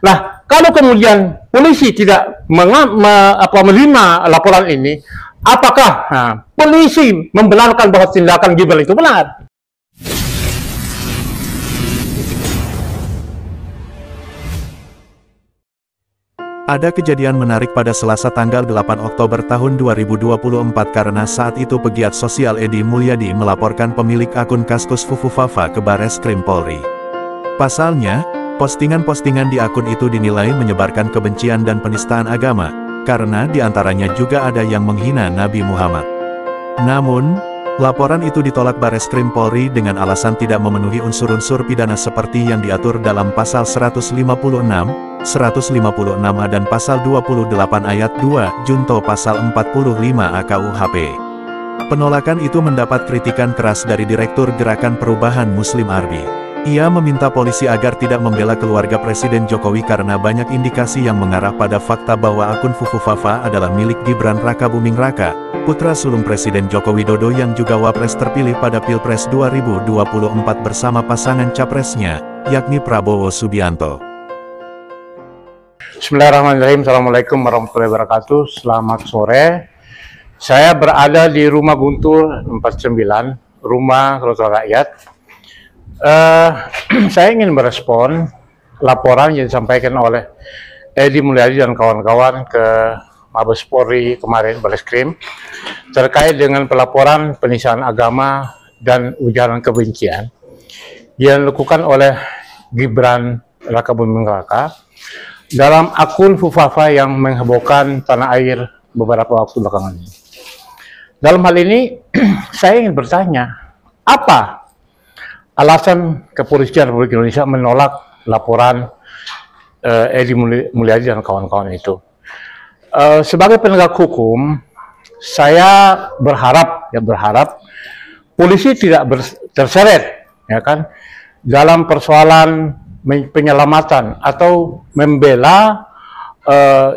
Nah, kalau kemudian polisi tidak menerima laporan ini, apakah polisi membenarkan bahwa tindakan Gibran itu benar? Ada kejadian menarik pada Selasa tanggal 8 Oktober tahun 2024 karena saat itu pegiat sosial Edi Mulyadi melaporkan pemilik akun Kaskus Fufufafa ke Bareskrim Polri. Pasalnya, postingan-postingan di akun itu dinilai menyebarkan kebencian dan penistaan agama, karena diantaranya juga ada yang menghina Nabi Muhammad. Namun, laporan itu ditolak Bareskrim Polri dengan alasan tidak memenuhi unsur-unsur pidana seperti yang diatur dalam pasal 156, 156A dan pasal 28 ayat 2, junto pasal 45 AKUHP. Penolakan itu mendapat kritikan keras dari Direktur Gerakan Perubahan Muslim Arbi. Ia meminta polisi agar tidak membela keluarga Presiden Jokowi karena banyak indikasi yang mengarah pada fakta bahwa akun Fufufafa adalah milik Gibran Rakabuming Raka, putra sulung Presiden Joko Widodo yang juga wapres terpilih pada Pilpres 2024 bersama pasangan capresnya, yakni Prabowo Subianto. Bismillahirrahmanirrahim. Assalamualaikum warahmatullahi wabarakatuh. Selamat sore. Saya berada di rumah Guntur 49, rumah Keluarga Rakyat. Saya ingin merespon laporan yang disampaikan oleh Edi Mulyadi dan kawan-kawan ke Mabes Polri kemarin, Bareskrim, terkait dengan pelaporan penistaan agama dan ujaran kebencian yang dilakukan oleh Gibran Rakabuming Raka dalam akun Fufafa yang menghebohkan tanah air beberapa waktu belakangan ini. Dalam hal ini, saya ingin bertanya, apa alasan Kepolisian Republik Indonesia menolak laporan Edi Mulyadi dan kawan-kawan itu? Sebagai penegak hukum, saya berharap polisi tidak terseret, ya kan, dalam persoalan penyelamatan atau membela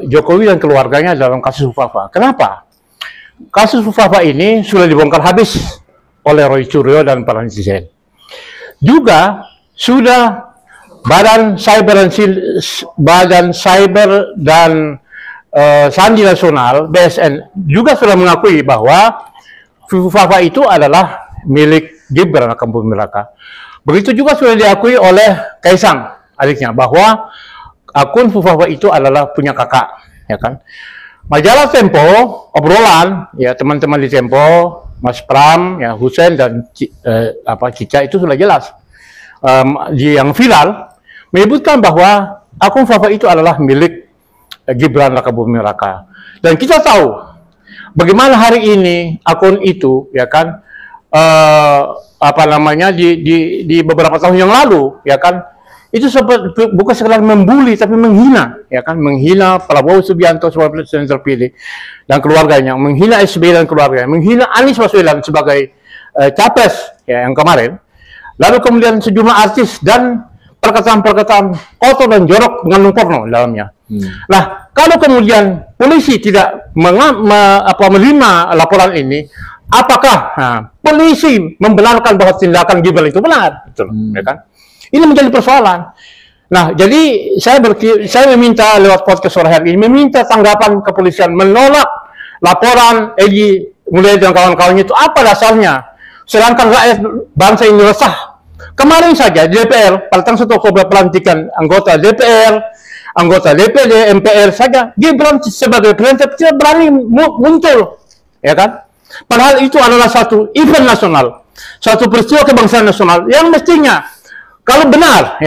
Jokowi dan keluarganya dalam kasus Fufafa. Kenapa? Kasus Fufafa ini sudah dibongkar habis oleh Roy Suryo dan para netizen. Juga sudah Badan Cyber dan Sandi Nasional (BSN) juga sudah mengakui bahwa Fufafa itu adalah milik Gibran Rakabuming Raka. Begitu juga sudah diakui oleh Kaisang, adiknya, bahwa akun Fufafa itu adalah punya kakak, ya kan? Majalah Tempo, obrolan, ya teman-teman di Tempo, Mas Pram, ya Husein dan Cica itu sudah jelas. Yang viral menyebutkan bahwa akun Fufafa itu adalah milik Gibran Rakabuming Raka. Dan kita tahu bagaimana hari ini akun itu, ya kan, di beberapa tahun yang lalu, ya kan, itu bukan sekedar membuli tapi menghina, ya kan, menghina Prabowo Subianto sebagai presiden terpilih dan keluarganya, menghina SBY dan keluarganya, menghina Anies Baswedan sebagai capres, ya, yang kemarin, lalu kemudian sejumlah artis dan perkataan-perkataan kotor dan jorok mengandung porno dalamnya. Nah, kalau kemudian polisi tidak menerima laporan ini, apakah polisi membenarkan bahwa tindakan Gibran itu benar? Betul, ya kan? Ini menjadi persoalan. Nah, jadi saya meminta lewat podcast sore hari ini, meminta tanggapan kepolisian menolak laporan Edi Mulyadi dan kawan-kawannya itu. Apa dasarnya? Sedangkan rakyat bangsa ini resah. Kemarin saja di DPR, pada tanggal 1 Oktober pelantikan anggota DPR, anggota DPD, MPR saja, Gibran sebagai presiden tidak berani muncul, ya kan? Padahal itu adalah satu event nasional, satu peristiwa kebangsaan nasional yang mestinya kalau benar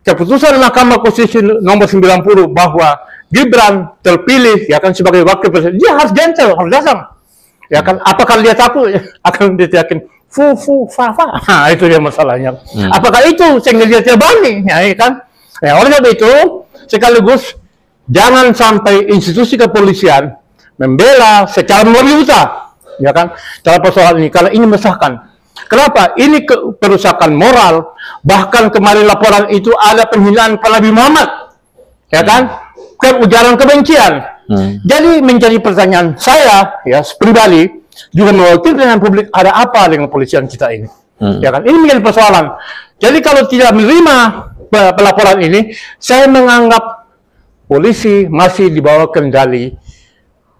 keputusan Mahkamah Konstitusi nomor 90 bahwa Gibran terpilih, ya kan, sebagai wakil presiden, dia harus gentle, harus datang, ya kan? Apakah dia takut akan diteriakin Fufafa? Nah, itu dia masalahnya. Apakah itu sehingga dia tidak berani, ya kan? Ya, oleh sebab itu sekaligus jangan sampai institusi kepolisian membela secara berlebihan, ya kan, dalam persoalan ini, karena ini mesahkan. Kenapa? Ini perusakan moral. Bahkan kemarin laporan itu ada penghinaan Nabi Muhammad, ya kan, ujaran kebencian. Jadi menjadi pertanyaan saya, ya, pribadi, juga mewakili dengan publik, ada apa dengan kepolisian kita ini? Ya kan? Ini menjadi persoalan. Jadi kalau tidak menerima pelaporan ini, saya menganggap polisi masih di bawah kendali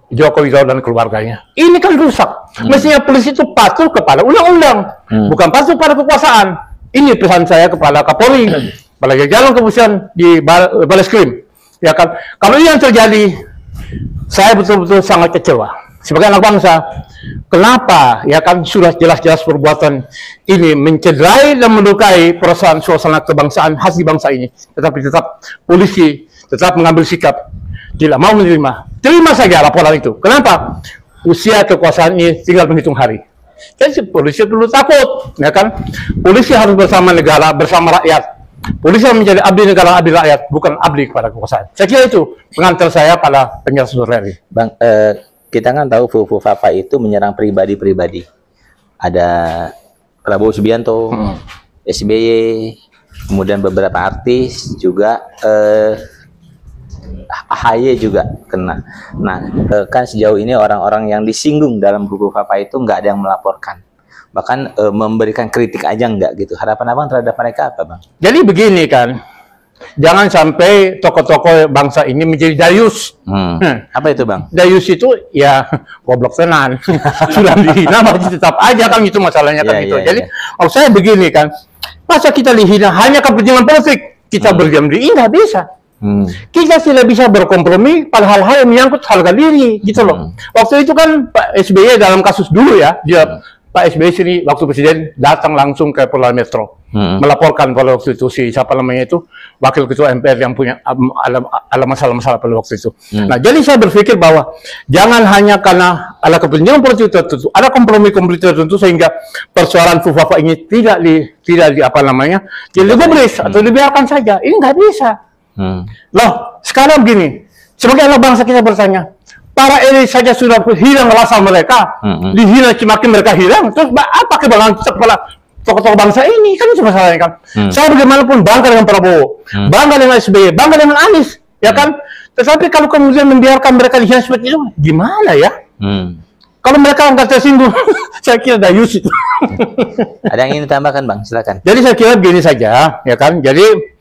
Joko Widodo dan keluarganya. Ini kan rusak. Mestinya polisi itu patuh kepada undang-undang, bukan patuh pada kekuasaan. Ini pesan saya kepada Kapolri, pada jajaran kepolisian di Bareskrim. Ya kan, kalau ini yang terjadi, saya betul-betul sangat kecewa. Sebagai anak bangsa, kenapa ya kan sudah jelas-jelas perbuatan ini mencederai dan melukai perasaan suasana kebangsaan hati bangsa ini, tetapi tetap polisi tetap mengambil sikap tidak mau menerima. Terima saja laporan itu. Kenapa? Usia kekuasaan ini tinggal menghitung hari. Jadi polisi perlu takut, ya kan? Polisi harus bersama negara, bersama rakyat. Polisi harus menjadi abdi negara, abdi rakyat, bukan abdi kepada kekuasaan. Saya kira itu pengantar saya pada penjelasan sore hari. Bang, kita kan tahu Fufu-Fafa itu menyerang pribadi-pribadi. Ada Prabowo Subianto, SBY, kemudian beberapa artis juga, AHY juga kena. Nah, kan sejauh ini orang-orang yang disinggung dalam Fufu-Fafa itu nggak ada yang melaporkan. Bahkan memberikan kritik aja nggak gitu. Harapan abang terhadap mereka apa, Bang? Jadi begini kan, jangan sampai tokoh-tokoh bangsa ini menjadi dayus. Apa itu, Bang? Dayus itu ya goblok tenan. Sudah dihina masih tetap aja kan, itu masalahnya kan gitu. Jadi kalau saya begini kan, masa kita dihina hanya kepentingan politik, kita berdiam diri, nggak bisa. Kita tidak bisa berkompromi pada hal-hal yang menyangkut harga diri gitu loh. Waktu itu kan Pak SBY dalam kasus dulu ya, dia Pak SBY sini waktu presiden datang langsung ke Polda Metro, melaporkan pada waktu itu si siapa namanya itu wakil ketua MPR yang punya ada masalah-masalah pada waktu itu. Nah, jadi saya berpikir bahwa jangan hanya karena ada kepentingan politik tertentu, ada kompromi-kompromi tertentu sehingga persoalan Fufu-Fafa ini tidak di apa namanya, digubris atau dibiarkan saja. Ini nggak bisa. Loh, sekarang begini, sebagai anak bangsa kita bertanya, para elit saja sudah hilang rasa mereka, dihina semakin mereka hilang, terus apa kebanggaan kepala tokoh-tokoh bangsa ini? Kan itu masalahnya kan. Saya bagaimanapun bangga dengan Prabowo, bangga dengan SBY, bangga dengan Anies, ya kan? Tetapi kalau kemudian membiarkan mereka dihina seperti itu, gimana ya? Kalau mereka nggak tersinggung, saya kira dayus itu. Ada yang ingin ditambahkan, Bang? Silakan. Jadi saya kira begini saja, ya kan? Jadi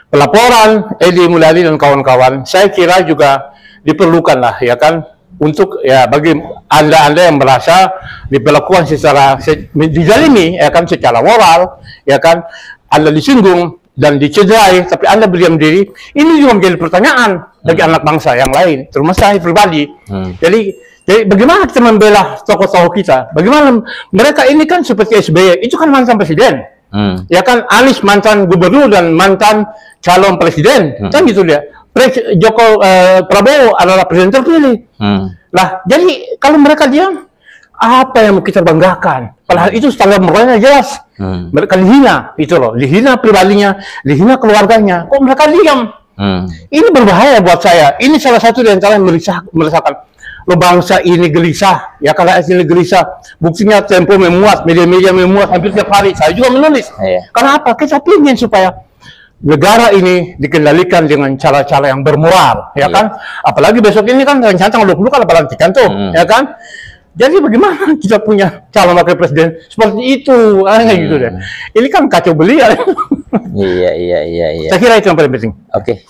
pelaporan Edi Mulyadi dan kawan-kawan, saya kira juga diperlukan lah, ya kan, untuk ya bagi anda yang merasa diperlakukan secara dizalimi, ya kan, secara moral, ya kan, anda disinggung dan dicederai, tapi anda berdiam diri, ini juga menjadi pertanyaan bagi anak bangsa yang lain, terutama saya pribadi. Jadi bagaimana kita membela tokoh-tokoh kita? Bagaimana mereka ini kan seperti SBY, itu kan mantan presiden. Ya kan, Anies mantan gubernur dan mantan calon presiden, kan gitu dia. Prabowo adalah presiden terpilih. Lah, jadi kalau mereka diam, apa yang mau kita banggakan? Padahal itu standar moralnya jelas. Mereka dihina, itu loh, dihina pribadinya, dihina keluarganya. Kok mereka diam? Ini berbahaya buat saya. Ini salah satu di antara yang meresahkan. Lo bangsa ini gelisah, ya kalau ini gelisah, buktinya Tempo memuat, media-media memuat hampir tiap hari. Saya juga menulis. Kenapa? Kita ingin supaya negara ini dikendalikan dengan cara-cara yang bermoral, ya kan? Apalagi besok ini kan rencana tanggal 20 kan pelantikan tuh, ya kan? Jadi bagaimana kita punya calon wakil presiden seperti itu, gitu deh. Ini kan kacau belia. Iya. Saya kira itu yang paling penting. Oke.